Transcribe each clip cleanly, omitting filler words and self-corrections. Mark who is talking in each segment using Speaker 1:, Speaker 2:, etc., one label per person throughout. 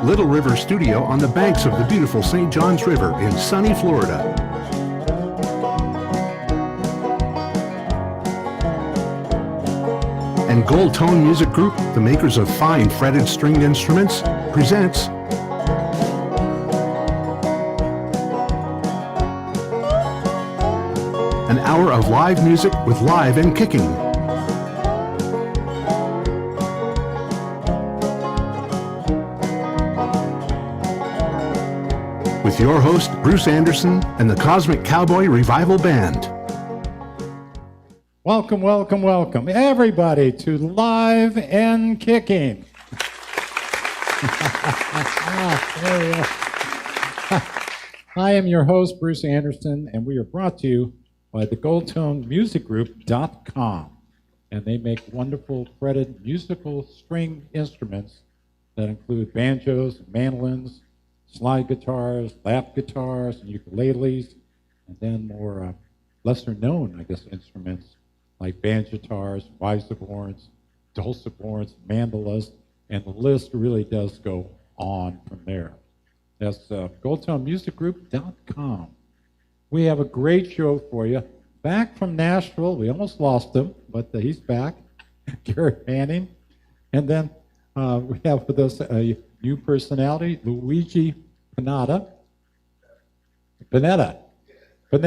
Speaker 1: Little River Studio on the banks of the beautiful St. Johns River in sunny Florida. And Gold Tone Music Group, the makers of fine fretted stringed instruments, presents an hour of live music with Live and Kickin. With your host, Bruce Andersen and the Cosmic Cowboy Revival Band.
Speaker 2: Welcome, welcome, welcome, everybody, to Live and Kickin. I am your host, Bruce Andersen, and we are brought to you by the GoldToneMusicGroup.com. And they make wonderful fretted musical string instruments that include banjos, mandolins, slide guitars, lap guitars, and ukuleles, and then more lesser known, I guess, instruments like banjotars, visoborns, dulciborns, mandolas, and the list really does go on from there. That's GoldToneMusicGroup.com. We have a great show for you. Back from Nashville, we almost lost him, but he's back, Garrett Manning. And then we have with us a new personality, Luigi Pineda. Pineda. All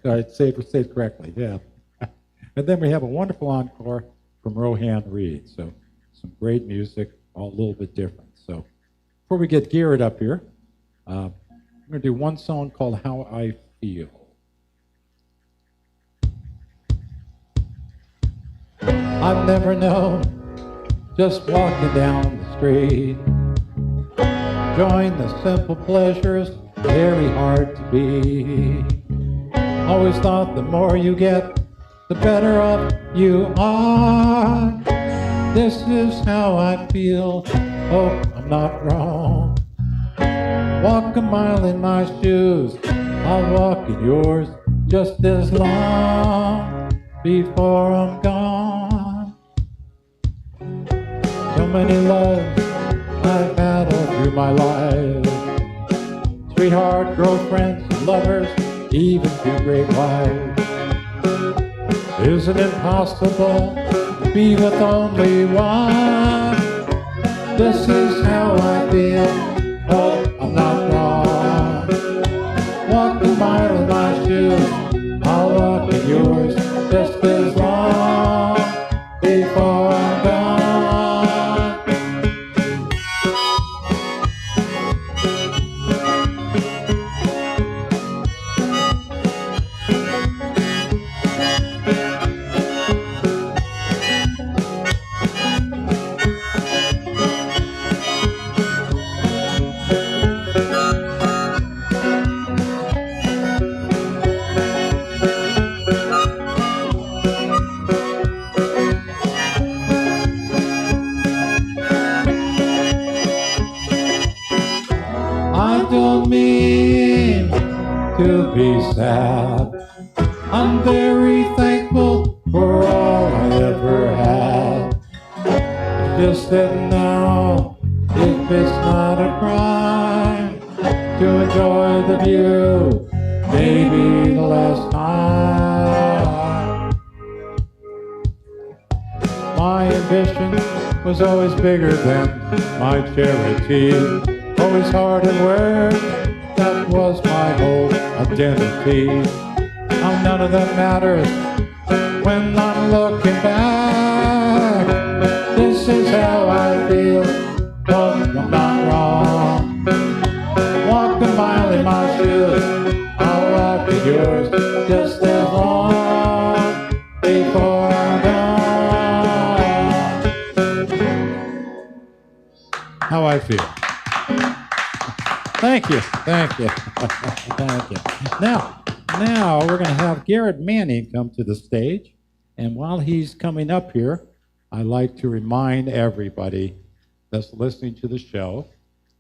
Speaker 2: right, say it correctly, yeah. And then we have a wonderful encore from Rohan Reid. So some great music, all a little bit different. So before we get Garrett up here, I'm going to do one song called How I Feel. I've never known, just walking down the street, enjoying the simple pleasures, very hard to beat. Always thought the more you get, the better off you are. This is how I feel, hope I'm not wrong. Walk a mile in my shoes, I'll walk in yours just as long before I'm gone. So many loves I've had all through my life, sweetheart, girlfriends, lovers, even two great wives. Isn't it possible to be with only one? This is how I feel, hope I'm not wrong. Walk a mile in my shoes, I'll walk in yours just as long before I'm gone. To be sad, I'm very thankful for all I ever had. It's just that now, if it's not a crime to enjoy the view, maybe the last time. My ambition was always bigger than my charity, always hard at work. That was my whole identity. Now none of that matters when I'm looking back. This is how I feel, but I'm not wrong. Walk a mile in my shoes, I'll walk in yours just as long before I'm gone. How I feel. Thank you. Thank you. Now we're going to have Garrett Manning come to the stage. And while he's coming up here, I'd like to remind everybody that's listening to the show,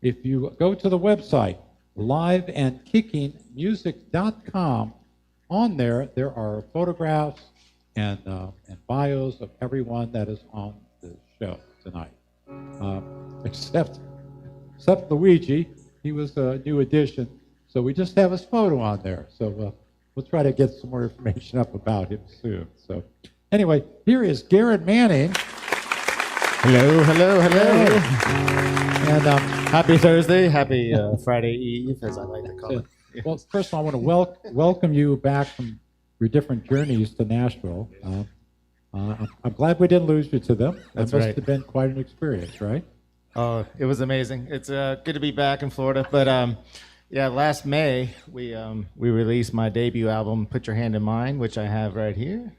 Speaker 2: if you go to the website, liveandkickingmusic.com, on there are photographs and bios of everyone that is on the show tonight. Except except Luigi. He was a new addition, so we just have his photo on there. So we'll try to get some more information up about him soon. So anyway, here is Garrett Manning.
Speaker 3: Hello, hello, hello.
Speaker 2: And
Speaker 3: happy Thursday, happy Friday Eve, as I like to call it.
Speaker 2: well, first of all, I want to welcome you back from your different journeys to Nashville. I'm glad we didn't lose you to them.
Speaker 3: That's
Speaker 2: That must
Speaker 3: right.
Speaker 2: have been quite an experience, right?
Speaker 3: Oh, it was amazing. It's good to be back in Florida. But yeah, last May we released my debut album, "Put Your Hand in Mine," which I have right here.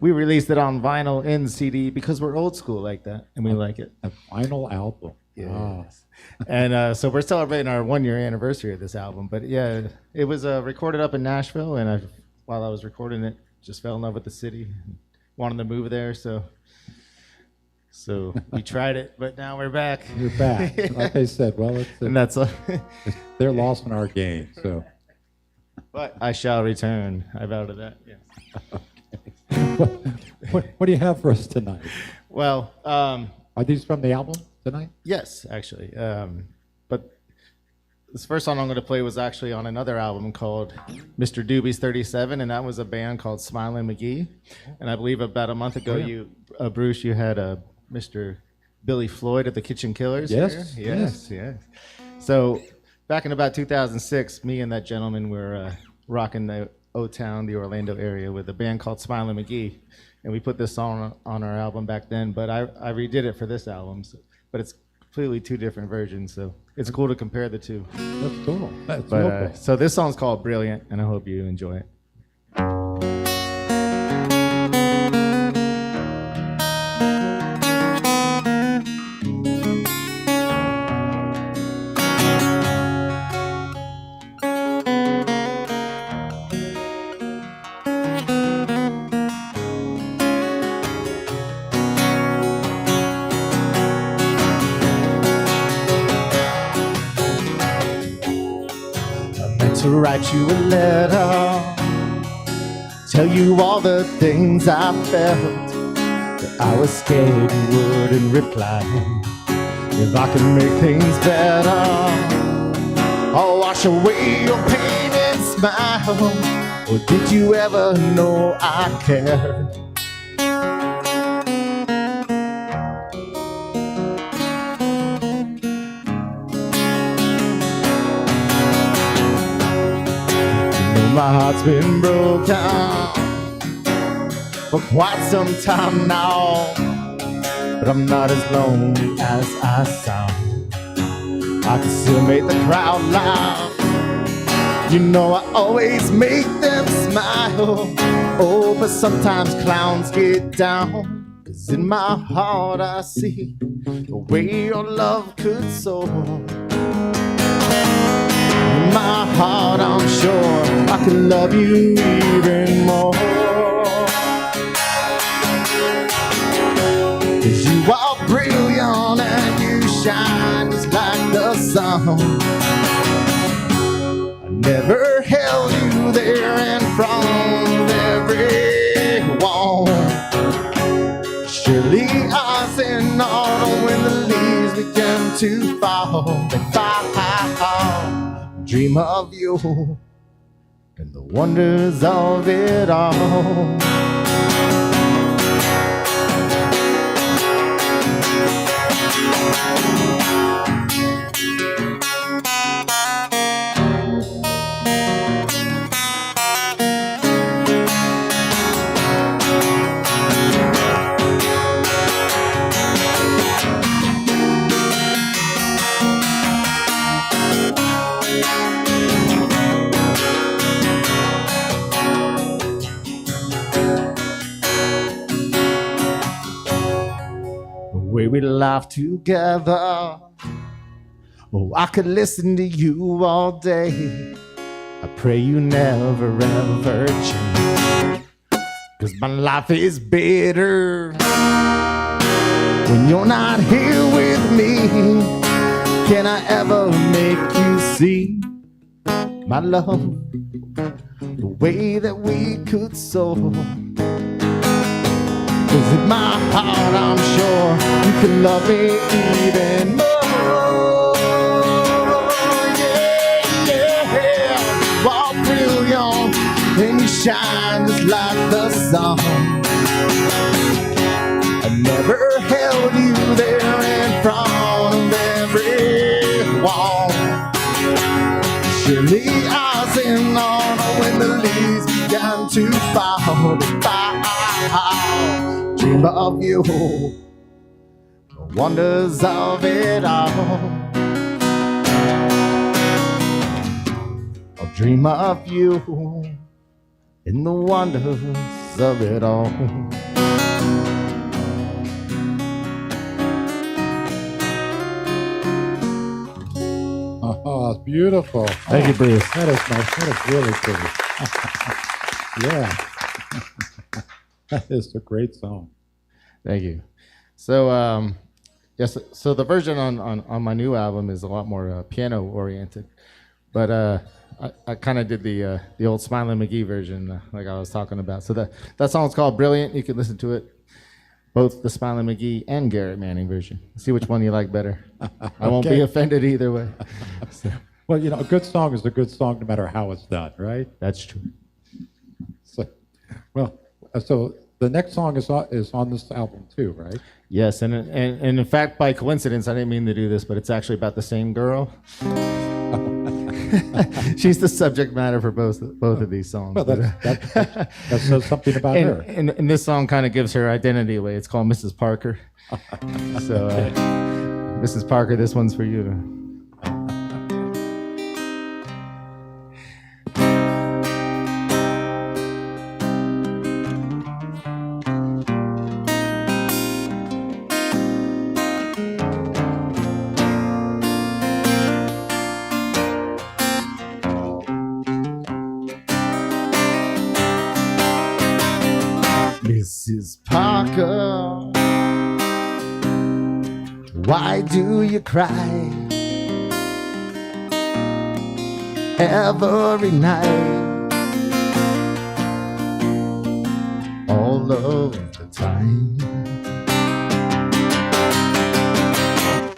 Speaker 3: we released it on vinyl and CD because we're old school like that, and we like it.
Speaker 2: A final album.
Speaker 3: Yes.
Speaker 2: Wow.
Speaker 3: And so we're celebrating our 1-year anniversary of this album. But yeah, it was recorded up in Nashville, and while I was recording it, just fell in love with the city, and wanted to move there. So we tried it, but now we're back.
Speaker 2: You're back. Like I said, well,
Speaker 3: And that's
Speaker 2: they're lost in our game. So,
Speaker 3: but I shall return. I vow to that. Yes.
Speaker 2: what do you have for us tonight?
Speaker 3: Well,
Speaker 2: Are these from the album tonight?
Speaker 3: yes, actually. But this first song I'm going to play was actually on another album called Mr. Doobie's 37, and that was a band called Smilin' McGee. And I believe about a month ago, Bruce, you had Mr. Billy Floyd of the Kitchen Killers.
Speaker 2: Yes,
Speaker 3: here. Yes. So back in about 2006, me and that gentleman were rocking the O-Town, the Orlando area, with a band called Smilin' McGee. And we put this song on our album back then, but I redid it for this album. But it's completely two different versions, so it's cool to compare the two.
Speaker 2: That's cool. That's real cool.
Speaker 3: So this song's called Brilliant, and I hope you enjoy it. To write you a letter, tell you all the things I felt, but I was scared you wouldn't reply. If I could make things better, I'll wash away your pain and smile. Or did you ever know I cared? My heart's been broken for quite some time now, but I'm not as lonely as I sound. I can still make the crowd laugh. You know I always make them smile. Oh, but sometimes clowns get down, 'cause in my heart I see the way your love could soar. In my heart I'm sure I can love you even more. 'Cause you are brilliant and you shine just like the sun. I never held you there in front of everyone. Surely us in autumn when the leaves begin to fall, they fall. Dream of you and the wonders of it all. We laugh together. Oh, I could listen to you all day. I pray you never ever change, 'cause my life is better when you're not here with me. Can I ever make you see my love, the way that we could soar? Visit my heart, I'm sure you can love me even more. Yeah. Walk brilliant and you shine just like the sun. I never held you there in front of everyone. Surely I was in on when the leaves began to fall. Dream of you, the wonders of it all. I'll dream of you in the wonders of it all.
Speaker 2: Oh, it's beautiful.
Speaker 3: Thank you, Bruce.
Speaker 2: That is nice. That is really pretty. Yeah. That is a great song.
Speaker 3: Thank you. So, yes. So the version on my new album is a lot more piano oriented, but I kind of did the old Smiley McGee version, like I was talking about. So that song's called "Brilliant." You can listen to it, both the Smiley McGee and Garrett Manning version. See which one you like better. I won't be offended either way. So.
Speaker 2: Well, you know, a good song is a good song no matter how it's done, right?
Speaker 3: That's true.
Speaker 2: So, well, so the next song is on this album too, right?
Speaker 3: Yes, and in fact, by coincidence, I didn't mean to do this, but it's actually about the same girl. She's the subject matter for both of these songs.
Speaker 2: Well, that says something about her.
Speaker 3: And this song kind of gives her identity away. It's called Mrs. Parker. So, Mrs. Parker, this one's for you. Mrs. Parker, why do you cry every night, all of the time?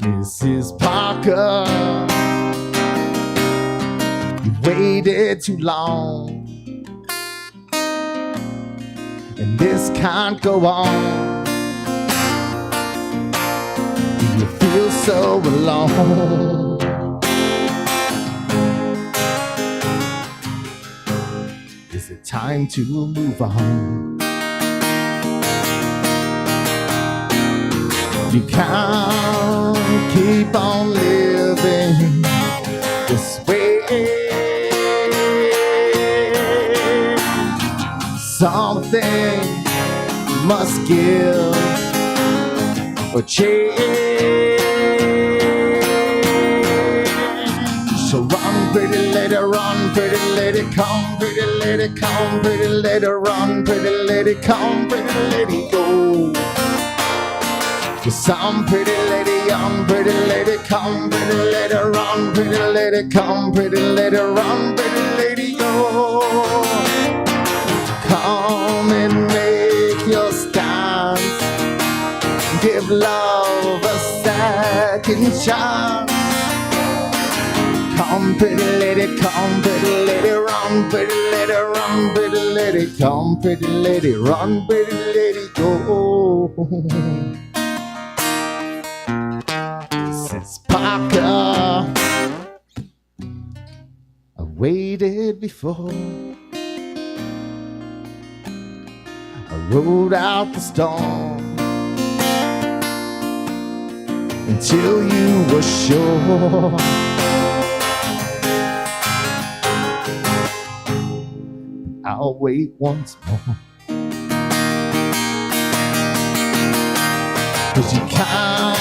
Speaker 3: Mrs. Parker, you waited too long, and this can't go on. Do you feel so alone? Is it time to move on? You can't keep on living this way. Something must give or change. So run, pretty lady, run, pretty lady, come, pretty lady, come, pretty lady, run, pretty lady, come, pretty lady, go. To some pretty lady, young pretty lady, come, pretty lady, run, pretty lady, come, pretty lady, run, pretty lady, go. Come and make your stance. Give love a second chance. Come, pretty lady, come, pretty lady, run, pretty lady, run, pretty lady, come, pretty lady, run, pretty lady, go. Mrs. Parker, I waited before. I rode out the storm until you were sure. I'll wait once more. 'Cause you can't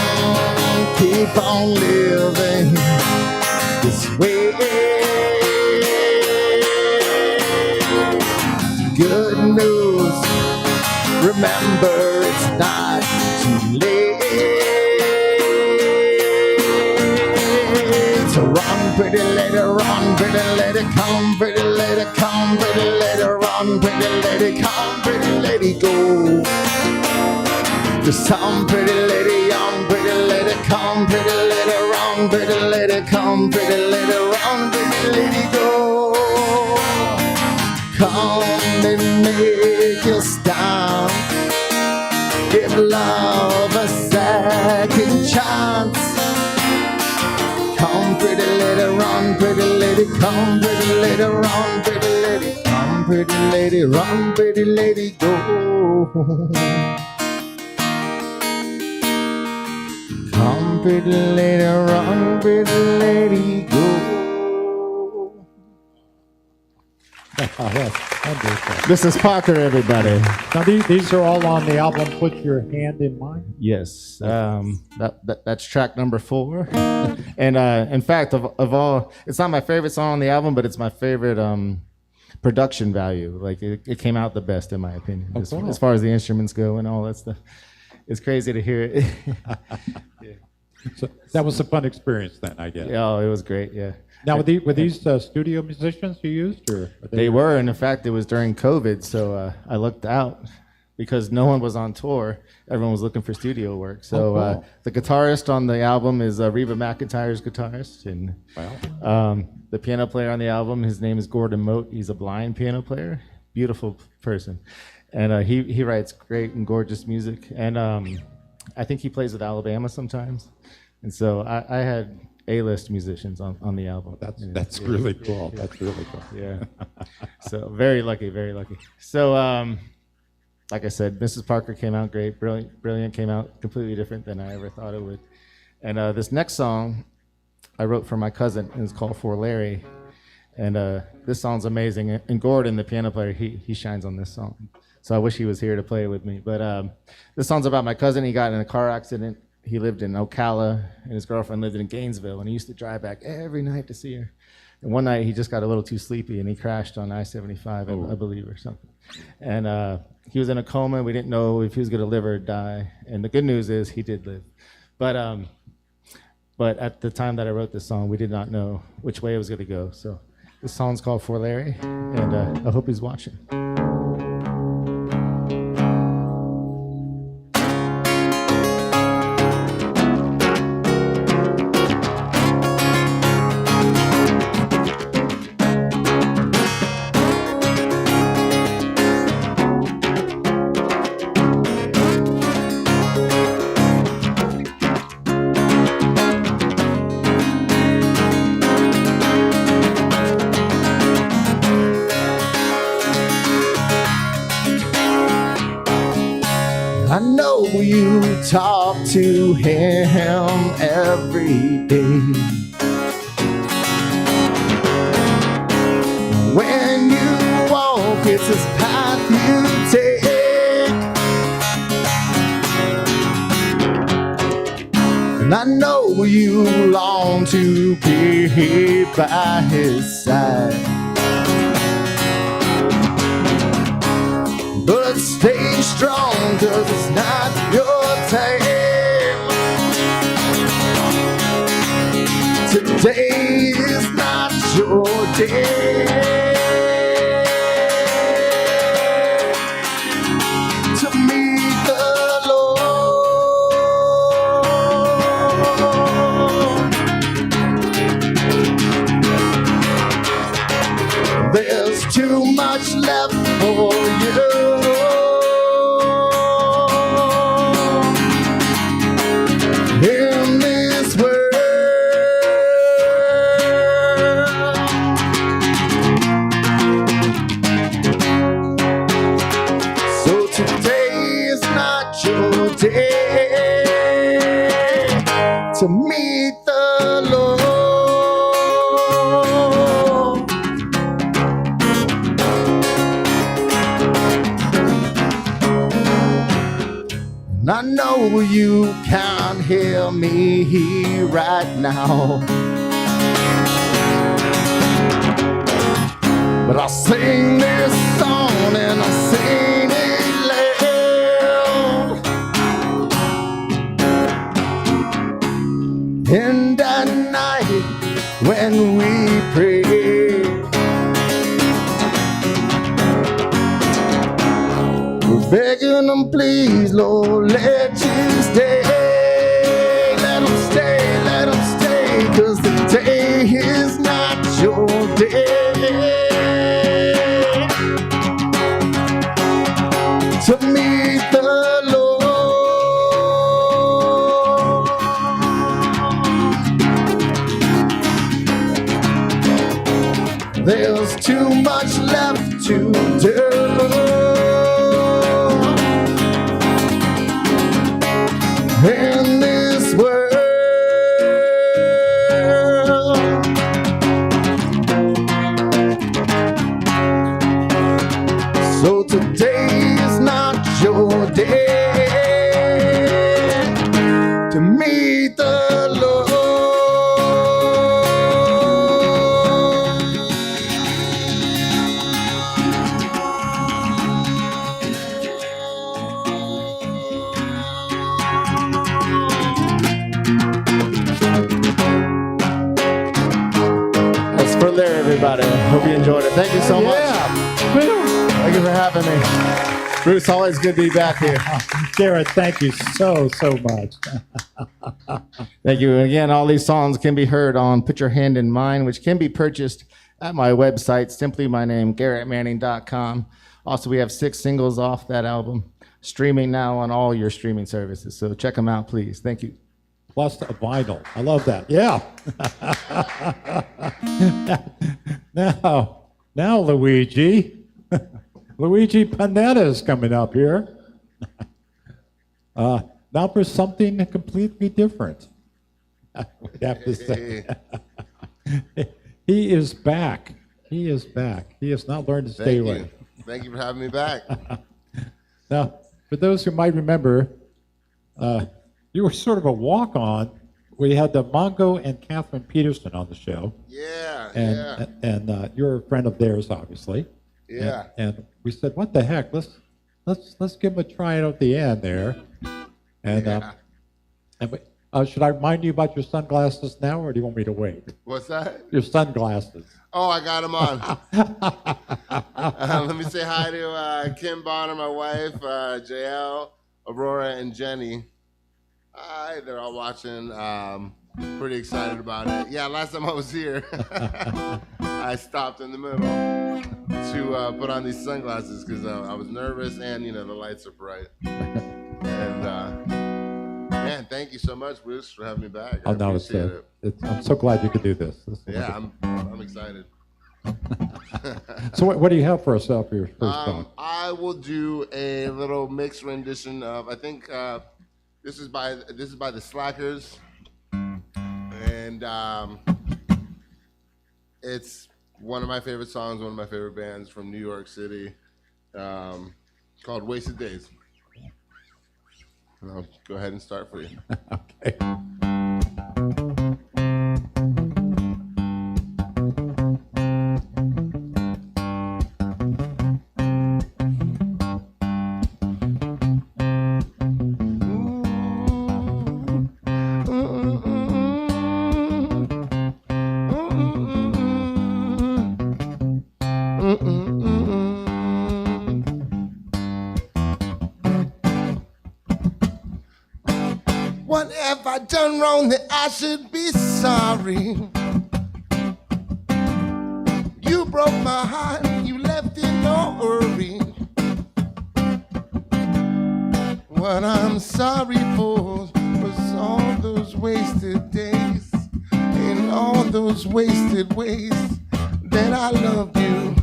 Speaker 3: keep on living this way. Good news, remember it's not too late. So run, pretty lady, run, pretty lady, come, pretty lady, come, pretty lady, run, pretty lady, come, pretty lady, go. Some pretty lady, young pretty lady, come pretty lady, run pretty lady, come pretty lady, run pretty lady, go. Come and make your stop. Give love a second chance. Come pretty lady, run pretty lady, come pretty lady, run pretty lady, come pretty lady, run pretty lady, go. Come pretty lady, run pretty lady, go. This is Parker, everybody.
Speaker 2: Now these are all on the album Put Your Hand in Mine?
Speaker 3: Yes, that's track number 4. And in fact, of all, it's not my favorite song on the album, but it's my favorite production value. Like it came out the best in my opinion, as far as the instruments go and all that stuff. It's crazy to hear it. Yeah.
Speaker 2: So that was a fun experience then, I guess.
Speaker 3: Oh, it was great, yeah.
Speaker 2: Now, were these studio musicians you used? Or
Speaker 3: they were, and in fact, it was during COVID, so I looked out because no one was on tour. Everyone was looking for studio work. So cool. The guitarist on the album is Reba McEntire's guitarist, and the piano player on the album, his name is Gordon Moat. He's a blind piano player, beautiful person. And he writes great and gorgeous music. And I think he plays with Alabama sometimes. And so I had A-list musicians on the album.
Speaker 2: That's really cool. Yeah. That's really cool.
Speaker 3: Yeah. So very lucky, very lucky. So like I said, Mrs. Parker came out great. Brilliant came out completely different than I ever thought it would. And this next song I wrote for my cousin, and it's called For Larry. And this song's amazing. And Gordon, the piano player, he shines on this song. So I wish he was here to play with me. But this song's about my cousin. He got in a car accident. He lived in Ocala, and his girlfriend lived in Gainesville, and he used to drive back every night to see her. And one night, he just got a little too sleepy, and he crashed on I-75, I believe, or something. And he was in a coma. We didn't know if he was going to live or die. And the good news is he did live. But at the time that I wrote this song, we did not know which way it was going to go. So this song's called For Larry, and I hope he's watching. I know you talk to him every day. When you walk, it's his path you take. And I know you long to be by his side. But stay strong, 'cause it's not your time. Today is not your day to meet the Lord. There's too much left for you. In this world, so today is not your day to meet the Lord. And I know you can't hear me right now, but I'll sing this song and I'll sing it loud. And at night when we pray, we're begging them, please, Lord, let you stay. Let them stay, 'cause today is not your day to meet the Lord. There's too much left to do in this world. So today is not your day to meet the Lord. That's for there, everybody. Hope you enjoyed it. Thank you so much. Thank you for having me. Bruce, always good to be back here.
Speaker 2: Garrett, thank you so much.
Speaker 3: Thank you. And again, all these songs can be heard on Put Your Hand in Mine, which can be purchased at my website, simply my name, GarrettManning.com. Also, we have 6 singles off that album, streaming now on all your streaming services. So check them out, please. Thank you.
Speaker 2: Plus a vinyl. I love that. Yeah. Now, Luigi. Luigi Pineda is coming up here. Now for something completely different. We'd have to say. He is back. He is back. He has not learned to stay away.
Speaker 4: Thank you for having me back.
Speaker 2: Now, for those who might remember, you were sort of a walk-on. We had the Mongo and Catherine Peterson on the show.
Speaker 4: Yeah,
Speaker 2: And you're a friend of theirs, obviously.
Speaker 4: Yeah.
Speaker 2: And we said, what the heck? Let's give them a try out at the end there. And should I remind you about your sunglasses now, or do you want me to wait?
Speaker 4: What's that?
Speaker 2: Your sunglasses.
Speaker 4: Oh, I got them on. Let me say hi to Kim Bonner, my wife, JL, Aurora, and Jenny. Hi, they're all watching. Pretty excited about it. Yeah, last time I was here, I stopped in the middle to put on these sunglasses because I was nervous and, the lights are bright. And, man, thank you so much, Bruce, for having me back. I appreciate it.
Speaker 2: I'm so glad you could do this.
Speaker 4: Yeah, I'm excited.
Speaker 2: So what do you have for us for your first song?
Speaker 4: I will do a little mixed rendition of, I think this is by the Slackers, and it's one of my favorite songs, one of my favorite bands from New York City, called Wasted Days. And I'll go ahead and start for you.
Speaker 2: Okay.
Speaker 4: What have I done wrong that I should be sorry? You broke my heart, you left in no hurry. What I'm sorry for was all those wasted days and all those wasted ways that I loved you.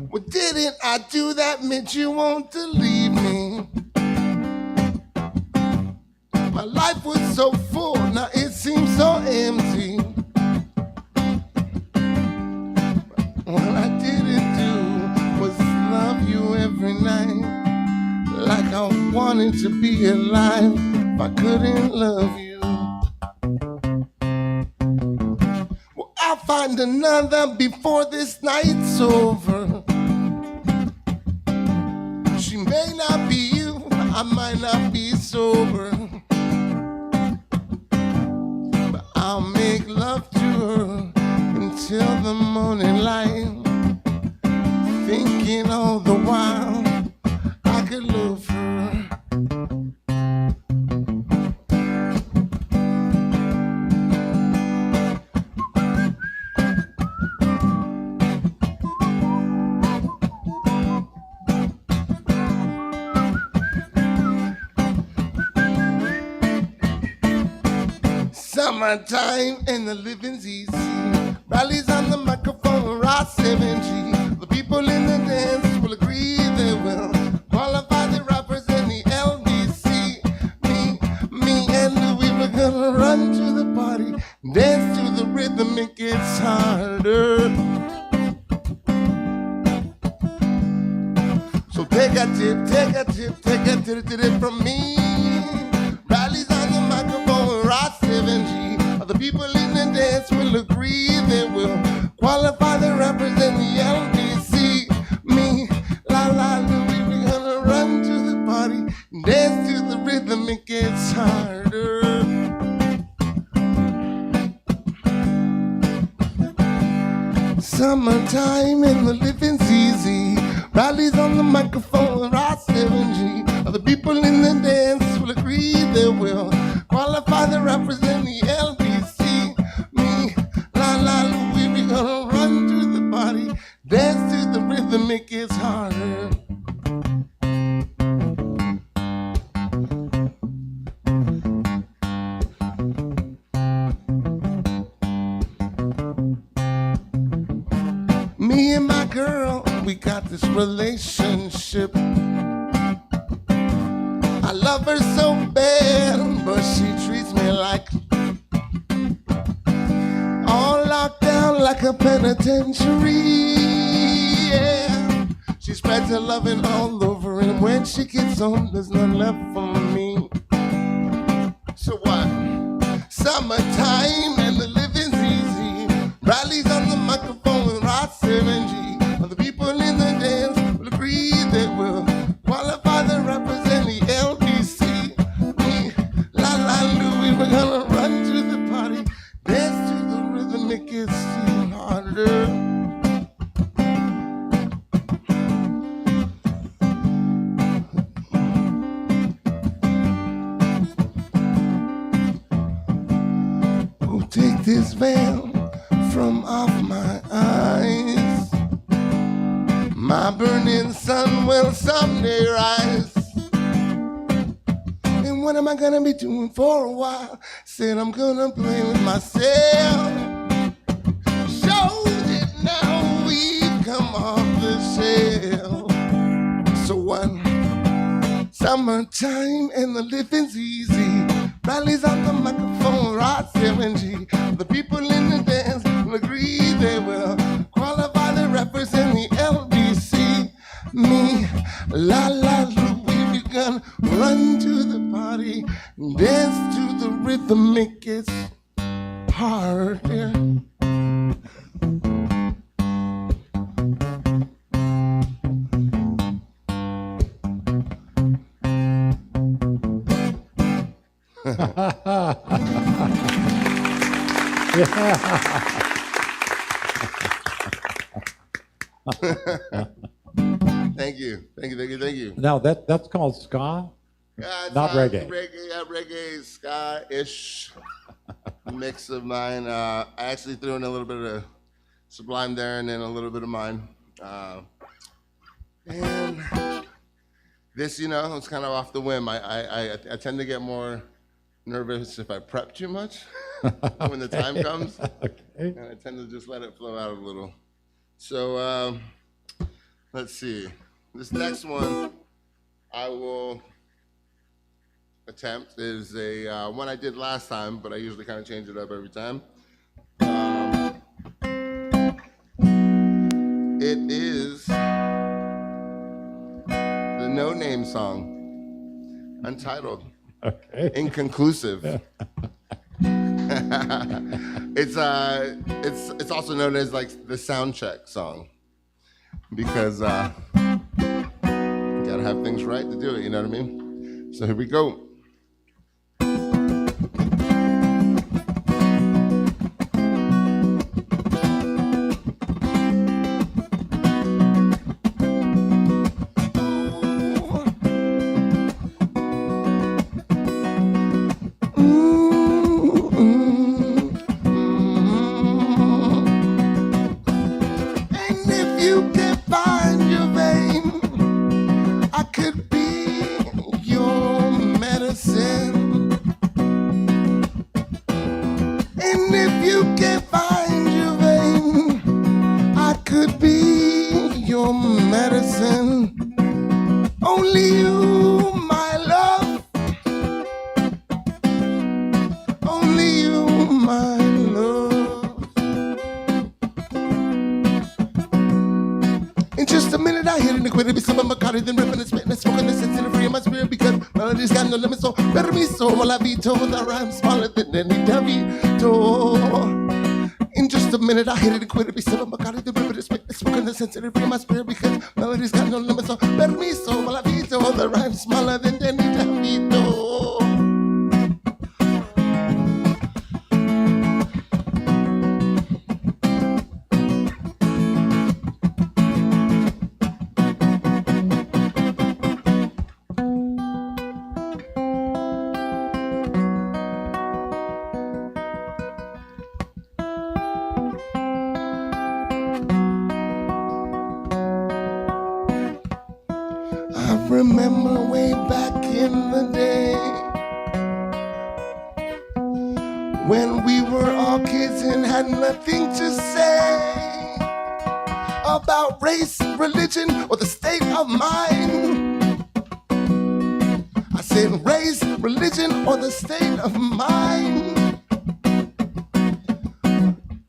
Speaker 4: Well, didn't I do that meant you want to leave me? My life was so full, now it seems so empty. What I didn't do was love you every night, like I wanted to be alive if I couldn't love you. Well, I'll find another before this night's over. She may not be you, I might not be sober. I'll make love to her until the morning light. thinking all the while I could love her. Summertime and the living's easy. Rallies on the microphone, Rock 7G. The people in the dance will agree they will qualify the rappers in the LBC. Me and Louis, we're gonna run to the party, dance to the rhythm, it gets harder. So take a tip from me. Rallies on the microphone, Rock 7G. The people in the dance will agree they will qualify the rappers in the LBC. Me, la la Louis, we're gonna run to the party, dance to the rhythm, it gets harder. Summertime and the living's easy. Rallies on the microphone, Rock 7G. The people in the dance will agree they will qualify the rappers in the LBC. Gonna run to the party, dance to the rhythm, it gets harder. Me and my girl, we got this relationship. I love her so bad, but she treats me like all locked down like a penitentiary. Yeah. She spreads her loving all over, and when she gets home, there's none left for me. So what? Summertime and the living's easy. Rallies on the microphone with Rock 7G. The people in the dance will agree they will qualify the rappers in the LBC. Me, la la Louis, we're gonna run to the party, dance to the rhythm, it gets still harder. Oh, take this veil from off my eyes. My burning sun will someday rise. And what am I gonna be doing for a while? Said I'm gonna play with myself. Show that now we've come off the shelf. So one summertime and the living's easy. Rallies on the microphone, Rock 7G. The people in the dance will agree they will qualify the rappers in the LBC. Me, la la Louis, we gonna run to the party, dance to the rhythm, it gets harder. Thank you.
Speaker 2: Now that's called ska,
Speaker 4: It's
Speaker 2: not reggae.
Speaker 4: Reggae, ska-ish mix of mine. I actually threw in a little bit of Sublime there, and then a little bit of mine. And this, it's kind of off the whim. I tend to get more nervous if I prep too much when the time comes.
Speaker 2: Okay.
Speaker 4: And I tend to just let it flow out a little. So let's see. This next one I will attempt is a one I did last time, but I usually kind of change it up every time. It is the No Name song, Untitled.
Speaker 2: Okay.
Speaker 4: Inconclusive. It's also known as like the sound check song, because you gotta have things right to do it, you know what I mean? So here we go. medicine. Only you, my love. Only you, my love. In just a minute, I hit an equator, be some of my cardi, then ripping and spitting and smoking the sense of free in my spirit because melody's got no limit, so better me so. While I be told that rhyme smaller than any DeVito. In just a minute, I hit it and quit it. Be some of my cardi, then ripping and spitting and smoking the sense of free in my spirit because melody's got no limit, so better me so. While I be told that rhyme smaller than any DeVito. Remember way back in the day when we were all kids and had nothing to say about race, religion, or the state of mind. I said race, religion, or the state of mind.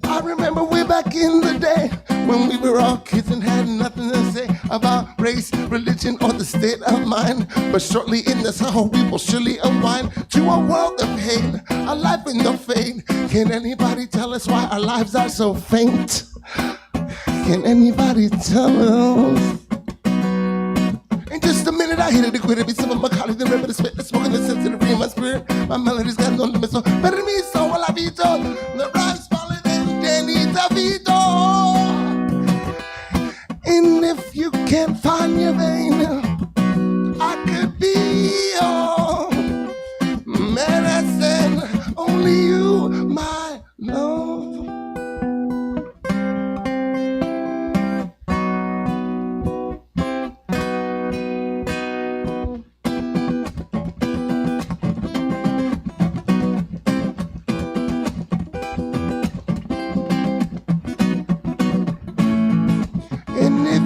Speaker 4: I remember way back in the day when we were all kids and had nothing to say about race, religion, or the state of mind. But shortly in this hour we will surely unwind to a world of pain, a life with no fate. Can anybody tell us why our lives are so faint? Can anybody tell us? In just a minute I hit it and quit it. Be some of my colleagues and remember to spit the smoke and the sense of the free in my spirit. My melody's got no limit, so better than me, so will I be told. The rhyme's smaller than Danny DeVito. And if you can't find your vein, I could be your medicine. Only you, my love.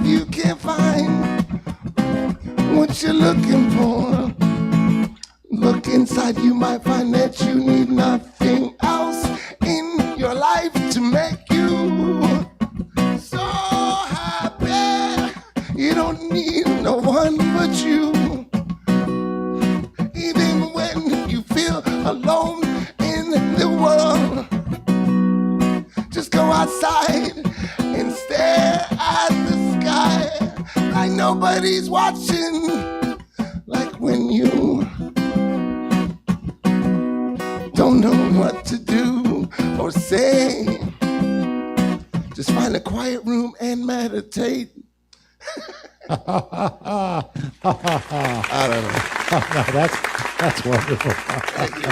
Speaker 4: You can't find what you're looking for. Look inside, you might find that you need nothing else in your life to make you so happy. You don't need no one but you. Even when you feel alone in the world, just go outside and stare at the sky like nobody's watching. Like when you don't know what to do or say, just find a quiet room and meditate. I don't know.
Speaker 2: No, that's wonderful.
Speaker 4: Thank you.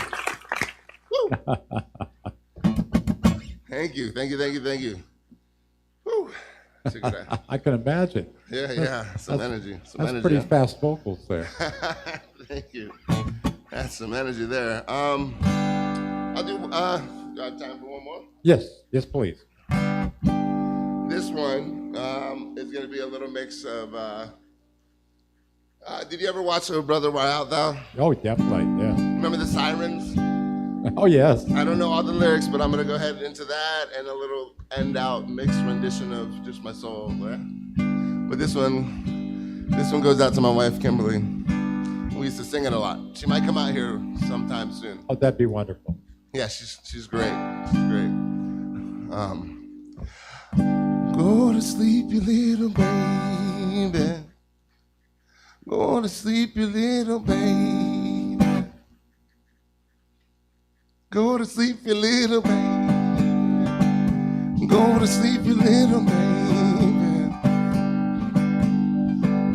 Speaker 4: Thank you. Whew.
Speaker 2: I can imagine.
Speaker 4: Yeah. Some energy.
Speaker 2: That's pretty fast vocals there.
Speaker 4: Thank you. That's some energy there. I'll do. Do I have time for one more?
Speaker 2: Yes, please.
Speaker 4: This one is going to be a little mix of. Did you ever watch Oh Brother Why Art Thou?
Speaker 2: Oh, definitely. Yeah.
Speaker 4: Remember the sirens?
Speaker 2: Oh, yes.
Speaker 4: I don't know all the lyrics, but I'm going to go ahead into that and a little end out mixed rendition of Just My Soul. Right? But this one goes out to my wife, Kimberly. We used to sing it a lot. She might come out here sometime soon.
Speaker 2: Oh, that'd be wonderful.
Speaker 4: Yeah, she's great. She's great. Go to sleep, you little baby. Go to sleep, you little baby. Go to sleep, you little baby. Go to sleep, you little baby.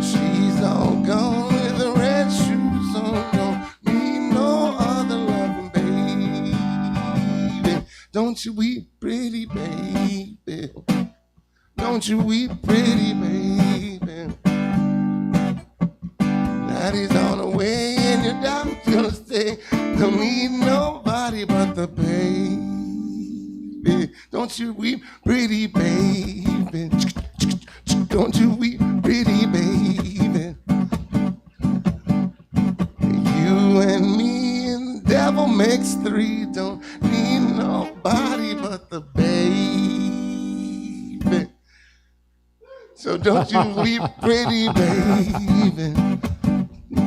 Speaker 4: She's all gone with the red shoes on. Don't need no other loving baby. Don't you weep, pretty baby. Don't you weep, pretty baby. Daddy's on the way and your doctor'll stay. Don't need nobody but the baby. Don't you weep, pretty baby. Don't you weep, pretty makes three. Don't need nobody but the baby. So don't you weep, pretty baby.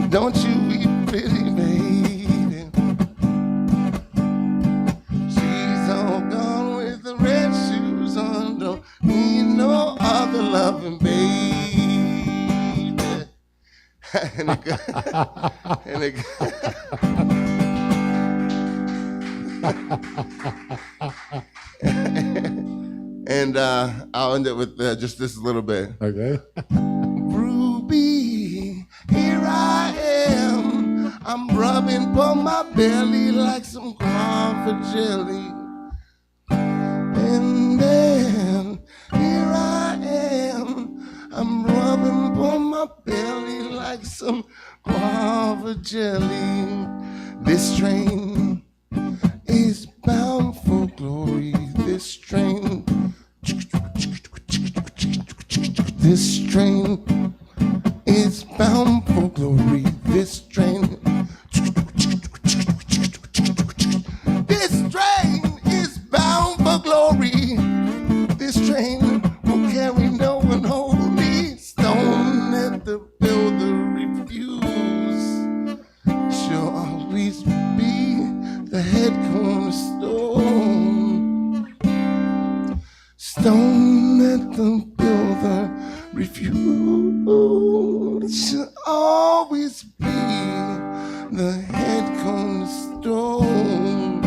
Speaker 4: Don't you weep, pretty baby. She's all gone with the red shoes on. Don't need no other loving baby. And it go, and it and I'll end it with just this little bit.
Speaker 2: Okay.
Speaker 4: Ruby, here I am. I'm rubbing on my belly like some guava jelly. And then here I am. I'm rubbing on my belly like some guava jelly. This train is bound for glory. This train. This train is bound for glory. This train. This train is bound for glory. This train will carry no one holy. Stone at the builder refuse. She'll always be the head cornerstone. Stone at the builder refuse. She'll always be the head cornerstone.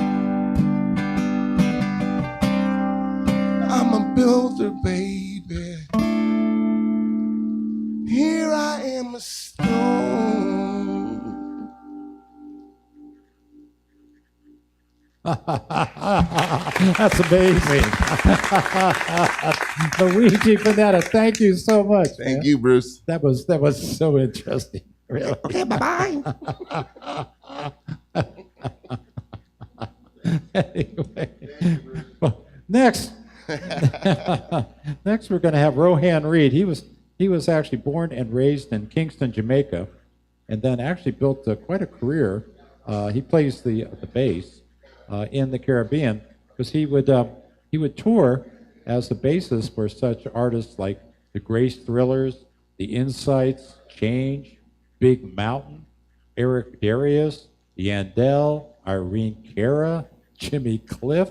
Speaker 4: I'm a builder, baby. Here I am a stone.
Speaker 2: That's amazing. Luigi Pineda, thank you so much.
Speaker 4: Thank
Speaker 2: man.
Speaker 4: you, Bruce.
Speaker 2: That was so interesting. Really.
Speaker 4: Okay, bye-bye.
Speaker 2: Anyway, well, next we're going to have Rohan Reid. He was actually born and raised in Kingston, Jamaica, and then actually built quite a career. He plays the bass in the Caribbean because he would tour as the bassist for such artists like the Grace Thrillers, the Insights, Change, Big Mountain, Eric Darius, Yandel, Irene Cara, Jimmy Cliff,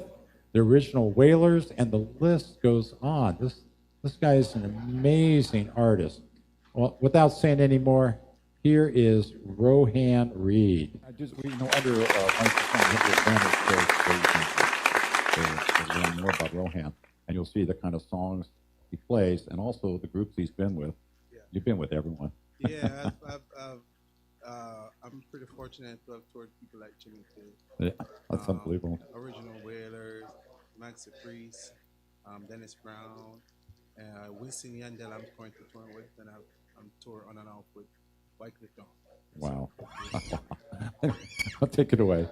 Speaker 2: the Original Wailers, and the list goes on. This guy is an amazing artist. Well, without saying any more, here is Rohan Reid.
Speaker 5: Under one to learn more about Rohan, and you'll see the kind of songs he plays, and also the groups he's been with.
Speaker 6: Yeah.
Speaker 5: You've been with everyone.
Speaker 6: Yeah, I'm pretty fortunate to have toured people like Jimmy Cliff.
Speaker 5: Yeah, that's unbelievable.
Speaker 6: Original Wailers, Maxi Priest, Dennis Brown, Wisin Yandel I'm currently touring with, and I'm touring on and off with Wycliffe Jean.
Speaker 5: Wow. I'll take it away.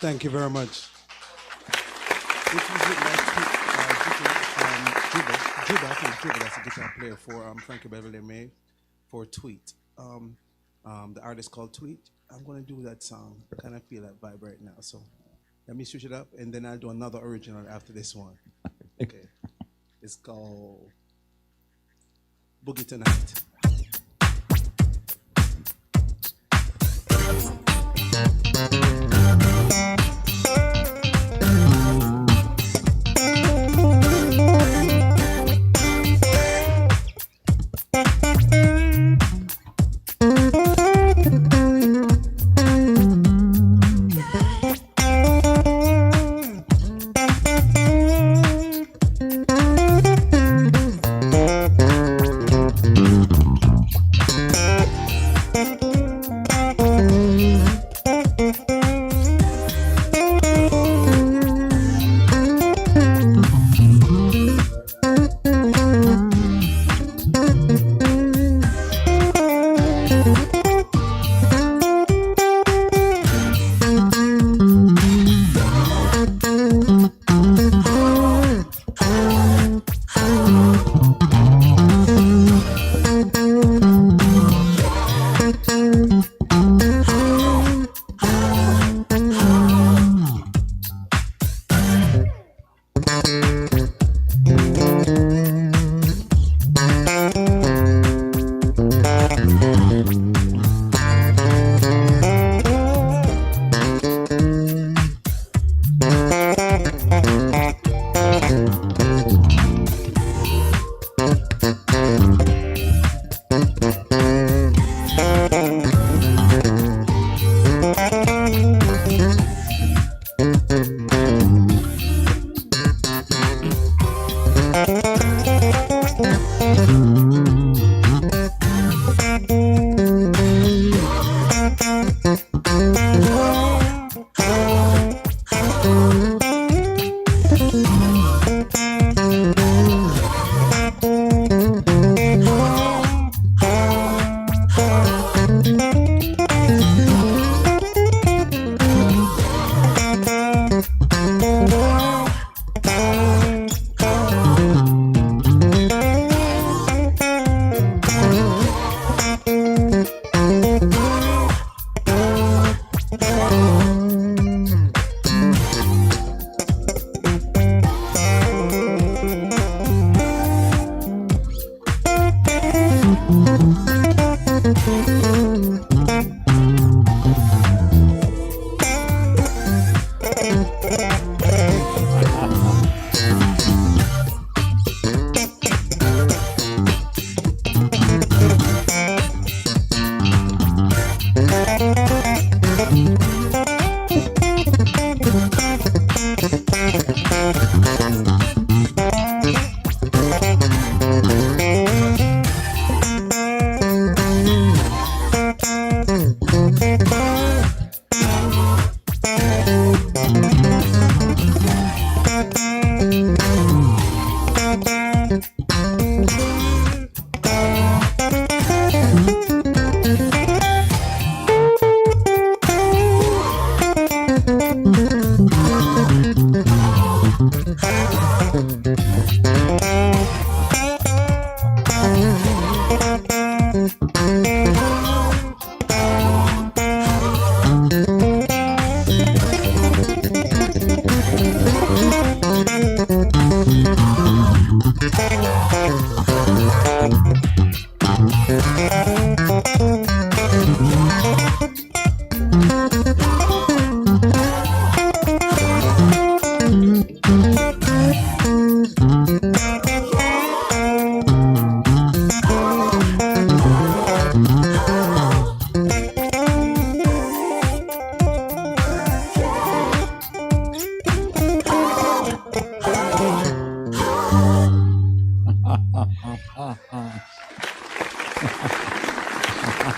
Speaker 6: Thank you very much. Which was written by Juba, I think Juba, that's a guitar player for Frankie Beverly May for Tweet. The artist called Tweet. I'm gonna do that song. I kind of feel that vibe right now. So let me switch it up, and then I'll do another original after this one. Okay. It's called Boogie Tonight.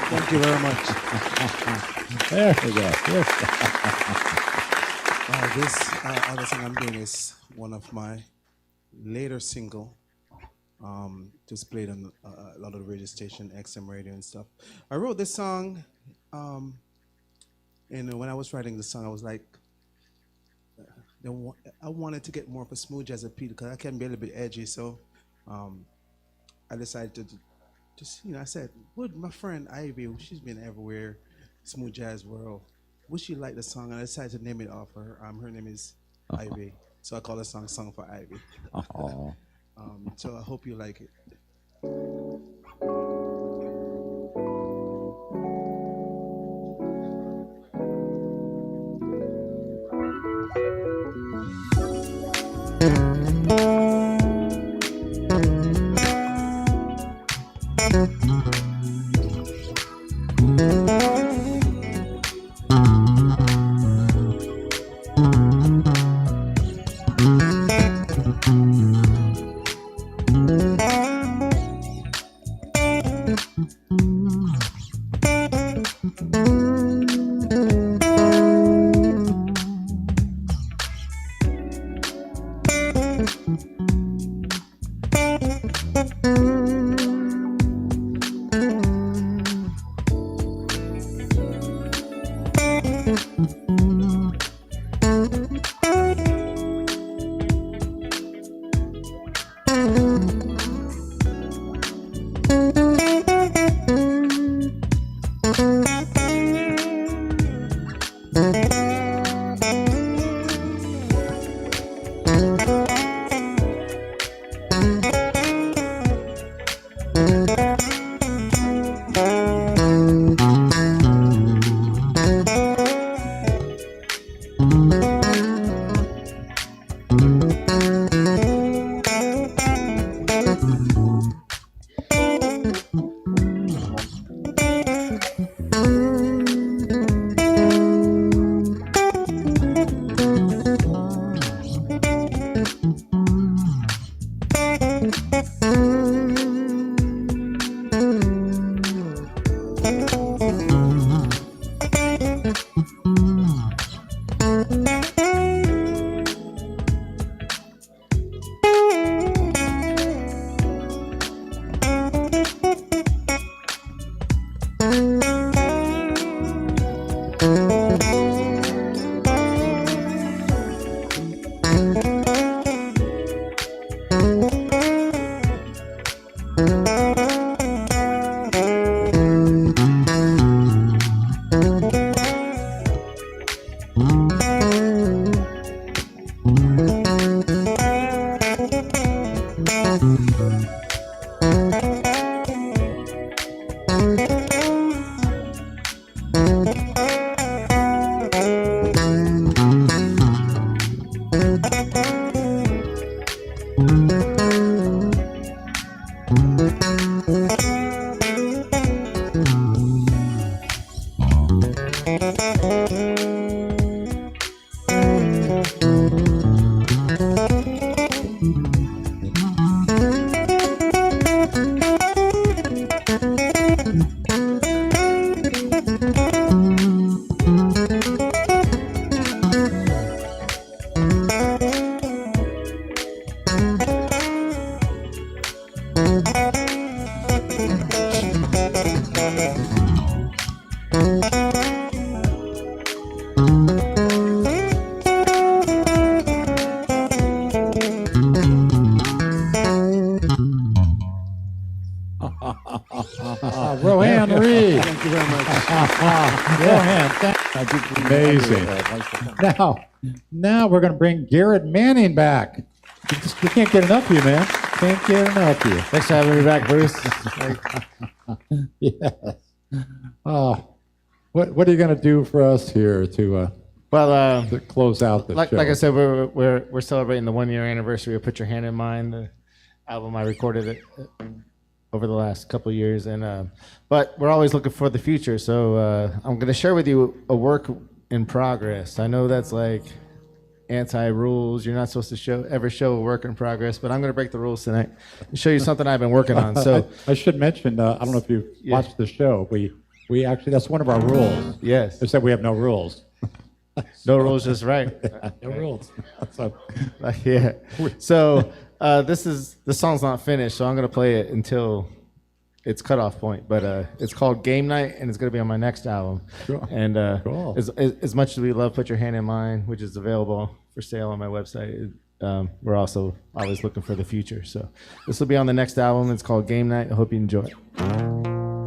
Speaker 6: Thank you very much.
Speaker 5: There we go. Yes.
Speaker 6: This other thing I'm doing is one of my later single. Just played on a lot of the radio station, XM radio and stuff. I wrote this song, and when I was writing the song, I was like, I wanted to get more of a smooth jazz appeal because I can be a little bit edgy. So I decided to just, I said, would my friend Ivy, she's been everywhere, smooth jazz world, would she like the song? And I decided to name it off her. Her name is Ivy. So I call the song Song for Ivy. So I hope you like it.
Speaker 2: Rohan Reid.
Speaker 6: Thank you very much.
Speaker 2: Rohan, amazing. Now we're going to bring Garrett Manning back. We can't get enough of you, man. Can't get enough of you.
Speaker 3: Thanks for having me back, Bruce.
Speaker 2: Yes. What are you going to do for us here to close out the show?
Speaker 3: Like I said, we're celebrating the 1-year anniversary of Put Your Hand in Mine, the album I recorded over the last couple of years, and but we're always looking for the future. So I'm going to share with you a work in progress. I know that's like anti-rules. You're not supposed to ever show a work in progress, but I'm going to break the rules tonight and show you something I've been working on. So
Speaker 2: I should mention, I don't know if you watched the show. We actually, that's one of our rules.
Speaker 3: Yes,
Speaker 2: is that we have no rules.
Speaker 3: No rules, just right.
Speaker 2: No rules. So,
Speaker 3: yeah. So the song's not finished, so I'm gonna play it until it's Cutoff Point, but it's called Game Night, and it's going to be on my next album.
Speaker 5: Cool.
Speaker 3: And
Speaker 5: Cool.
Speaker 3: as much as we love Put Your Hand in Mine, which is available for sale on my website, we're also always looking for the future. So this will be on the next album. It's called Game Night. I hope you enjoy it.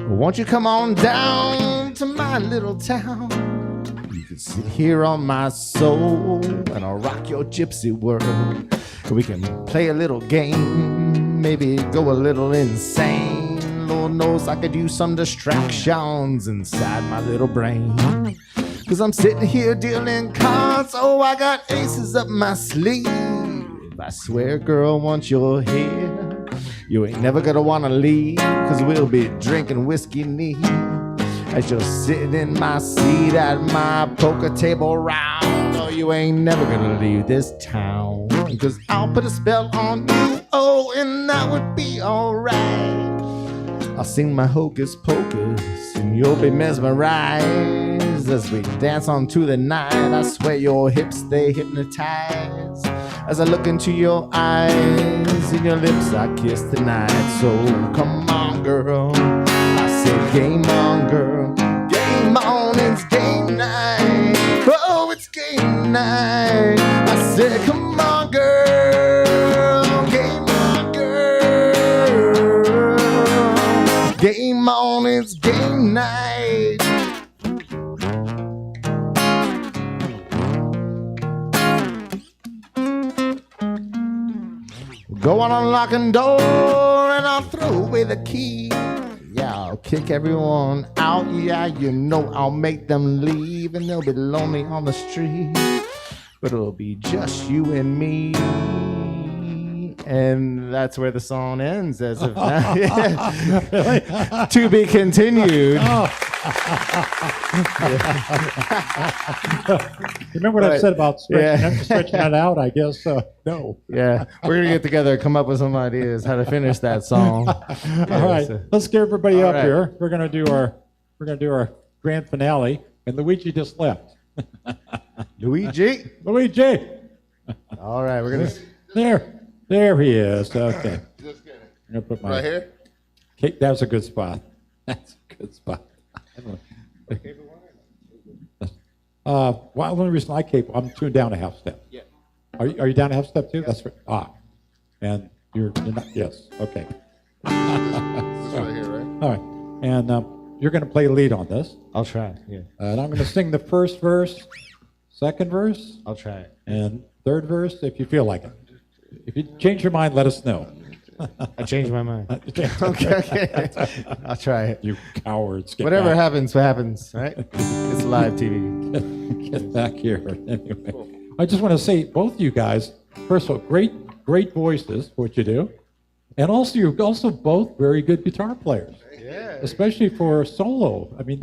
Speaker 3: Won't you come on down to my little town? You can sit here on my soul and I'll rock your gypsy world. We can play a little game, maybe go a little insane. Lord knows I could use some distractions inside my little brain. Cause I'm sitting here dealing cards, oh I got aces up my sleeve. I swear girl, once you're here, you ain't never gonna wanna leave, cause we'll be drinking whiskey neat as you're sitting in my seat at my poker table round. Oh, you ain't never gonna leave this town, cause I'll put a spell on you, oh, and that would be alright. I'll sing my hocus pocus and you'll be mesmerized as we dance on to the night. I swear your hips, they hypnotize as I look into your eyes and your lips I kiss tonight. So come on, girl. I say game on, girl. Game on, it's game night. Oh, it's game night. I said, come on, girl. Game on, girl. Game on, it's game night. Go on unlocking door and I'll throw away the key. Yeah, I'll kick everyone out. Yeah, you know I'll make them leave and they'll be lonely on the street. But it'll be just you and me. And that's where the song ends as of now. Yeah. To be continued.
Speaker 2: Remember what I said about stretching it out? I guess no.
Speaker 3: Yeah, we're gonna get together and come up with some ideas how to finish that song.
Speaker 2: All right,
Speaker 3: so-
Speaker 2: let's get everybody
Speaker 3: All
Speaker 2: up
Speaker 3: right.
Speaker 2: here. We're gonna do our grand finale, and Luigi just left.
Speaker 3: Luigi.
Speaker 2: Luigi,
Speaker 3: All right, we're gonna.
Speaker 2: there he is. Okay,
Speaker 4: Just kidding.
Speaker 2: I'm gonna put my.
Speaker 4: Right here?
Speaker 2: Okay, that's a good spot. That's a good spot. Well, the only reason I cape, I'm tuned down a half step.
Speaker 4: Yeah.
Speaker 2: Are you down a half step too? That's right. And you're not. Yes. Okay.
Speaker 4: This is right here, right?
Speaker 2: All right. And you're going to play lead on this.
Speaker 3: I'll try. Yeah,
Speaker 2: And I'm going to sing the first verse, second verse,
Speaker 3: I'll try it.
Speaker 2: and third verse if you feel like it. If you change your mind, let us know.
Speaker 3: I changed my mind. Okay. I'll try it.
Speaker 2: You cowards. Get
Speaker 3: Whatever
Speaker 2: back.
Speaker 3: happens, right? It's live TV.
Speaker 2: Get back here. Anyway, I just want to say, both you guys, first of all, great voices, for what you do. And also, you're also both very good guitar players.
Speaker 4: Yeah.
Speaker 2: Especially for solo. I mean,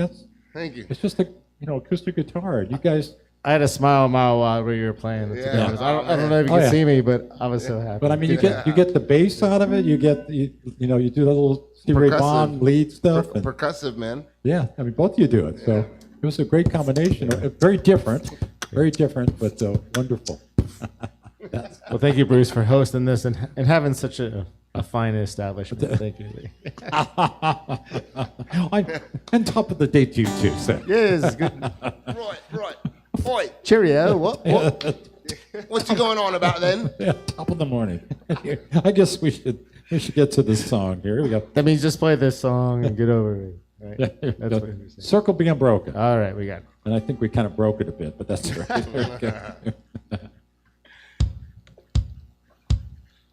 Speaker 4: Thank you.
Speaker 2: it's just a acoustic guitar. You guys,
Speaker 3: I had a smile a mile while you were playing. To be
Speaker 4: Yeah.
Speaker 3: honest. I don't know if you
Speaker 2: Oh,
Speaker 3: can
Speaker 2: yeah.
Speaker 3: see me, but I was so happy.
Speaker 2: but I mean, you get the bass out of it. You get you do the little Stevie Ray
Speaker 4: Percussive.
Speaker 2: Vaughan lead stuff. And,
Speaker 4: Percussive, man.
Speaker 2: yeah, I mean, both of you do it. So it was a great combination. Very different, but wonderful.
Speaker 3: Well, thank you, Bruce, for hosting this and having such a fine establishment. Thank you.
Speaker 2: I'm on top of the day to you too. So.
Speaker 3: Yes, good.
Speaker 4: Right. Oi,
Speaker 3: Cheerio. What?
Speaker 4: what's you going on about then?
Speaker 2: Yeah, top of the morning. I guess we should get to this song. Here we go.
Speaker 3: That means just play this song and get over it. Right? That's what you're saying.
Speaker 2: Circle being broken.
Speaker 3: All right, we got it.
Speaker 2: And I think we kind of broke it a bit, but that's all right. There we go.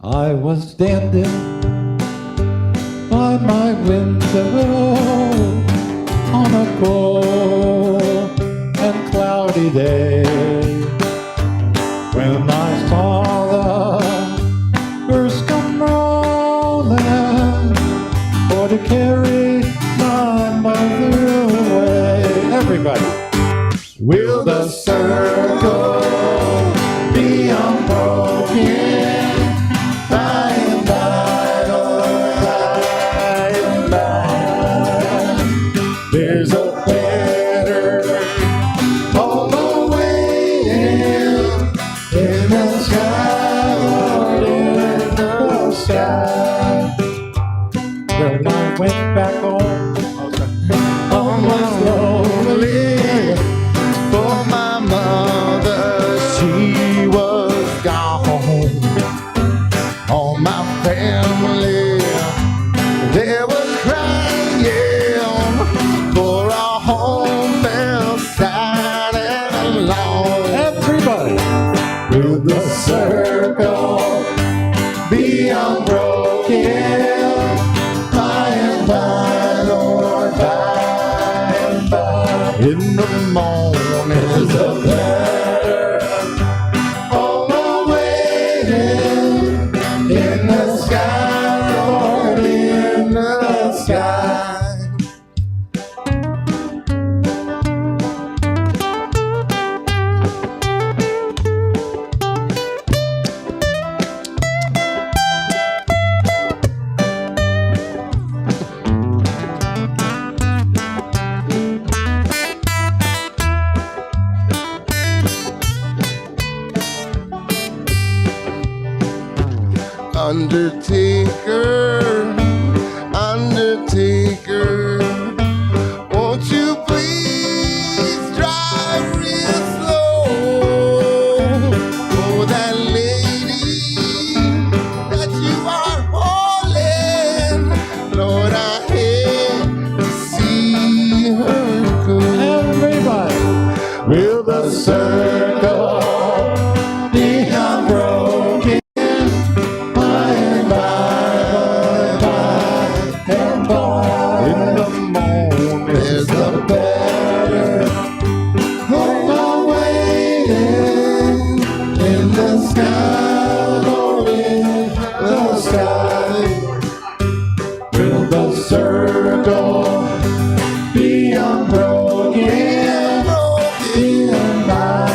Speaker 2: I was standing by my window on a cold and cloudy day when I saw the first come rolling for to carry my mother away. Everybody. Will the circle be unbroken? By and by, oh, by and by. There's a better all the way went back home.
Speaker 3: Almost lonely for my mother, she was gone. All my family, they were crying, for our home fell sad and long.
Speaker 2: Everybody.
Speaker 3: Will the circle be unbroken by and by, Lord, by and by? In the morning is a better all the waiting in the sky, Lord, in the sky. Undertaker, Undertaker, won't you please drive real slow for that lady that you are holding? Lord, I hate to see her go.
Speaker 2: Everybody.
Speaker 3: Will the circle be unbroken? There's a better hope I'm waiting in the sky, Lord, in the sky. Will the circle be unbroken? By.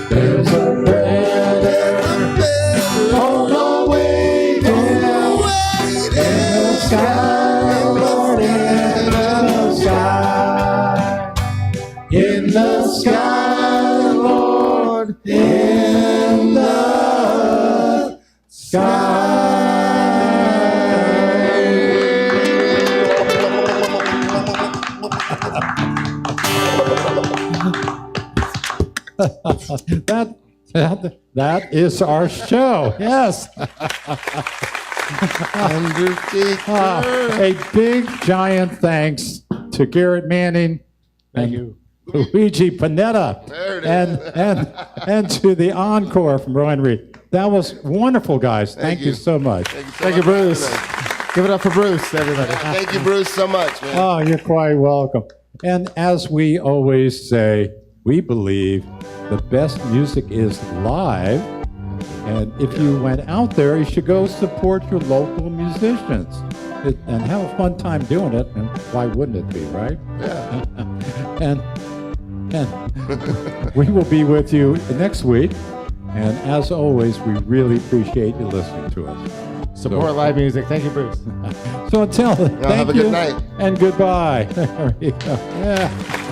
Speaker 3: There's a better hope I'm waiting. Sky, Lord, in the sky, in the sky, Lord, in the sky.
Speaker 2: That is our show. Yes. A big giant thanks to Garrett Manning and Luigi Pineda and to the encore from Rohan and Reid. That was wonderful, guys. Thank you so much.
Speaker 3: Thank you, Bruce. Give it up for Bruce, everybody.
Speaker 4: Thank you, Bruce, so much, man.
Speaker 2: Oh, you're quite welcome. And as we always say, we believe the best music is live. And if you went out there, you should go support your local musicians and have a fun time doing it. And why wouldn't it be, right?
Speaker 4: Yeah.
Speaker 2: and we will be with you next week. And as always, we really appreciate you listening to us.
Speaker 3: Support live music. Thank you, Bruce.
Speaker 2: So until then, thank
Speaker 4: have a
Speaker 2: you
Speaker 4: good night.
Speaker 2: and goodbye. There you go. Yeah.